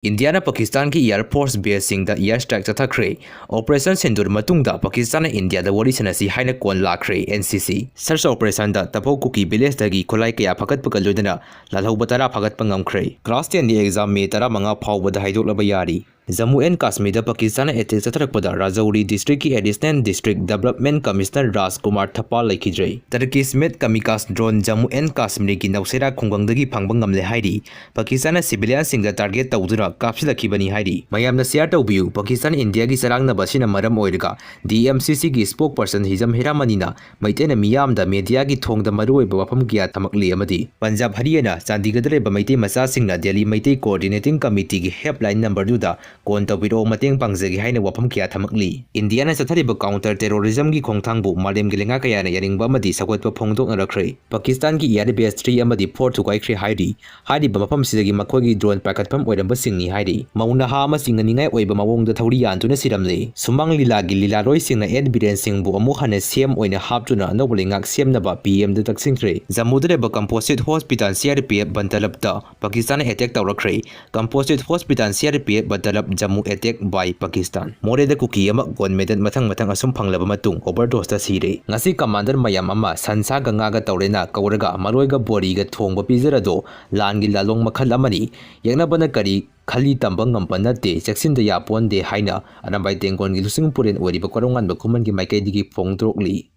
India Pakistan ki Air Force base singda air strike chathakre operation sindur matungda Pakistan India da wari sanasi haina kon lakre NCC search operation da tapo Kuki village dagi kholai kaya phagat pakaludana lalhau batara phagat pangamkre class 10 ni exam me tara manga phawba da haidok laba yari Jammu and Kashmir da Pakistan attack chatharakpada Rajouri district ki additional district development commissioner Raj Kumar Thapal laikhidre Turkish made kamikaze drone Jammu and Kashmir ki nausera khunggangdagi phangba ngamle hairi Pakistan civilian singda target tawduna kapsilakibani hairi mayamna share tawbiu Pakistan India gi sarangna basina maram oirga DMCC gi spokesperson Hizam Hiramanina maitena miyamda media gi thongda maroi ba wafam giya thamakli amadi Punjab Haryana Chandigarh da ba maite macha singna Delhi maite coordinating committee gi helpline number duda kon tawbiro mateng pangjagi haina wafam kiya thamakli India na chathariba counter terrorism gi khongthangbu malem gilenga kaya na yaringba amadi sagwatpa phongdok na rakre Pakistan gi air base 3 amadi 4 thukai khre hairi ba mafam sidagi makhogi drone pakatpham oiramba singni hairi Mou Naha Chingnaningai Oina mawongda thawri yantuna Sirmle sumang lila gi lila roi singna evidence singbu amu hane CM oina haptuna nobulingak semnaba PM da taksingkre Jammu da ba composite hospital CRPF bantalapta Pakistan attack tawrakre composite hospital CRPF bantalap Jammu attack by Pakistan more da Kuki ama gon medan mathang asum phanglaba matung overdose da sire ngasi commander mayam ama sansa ganga ga tawrena kauraga maroiga bori ga thongba pizarado lan gi lalong makhal amani yangna bana kari khali tambang ngampanate section da yapon de haina anambai tengkon gi lusing puren ori ba korongan ba kuman gi maikai digi phongdrokli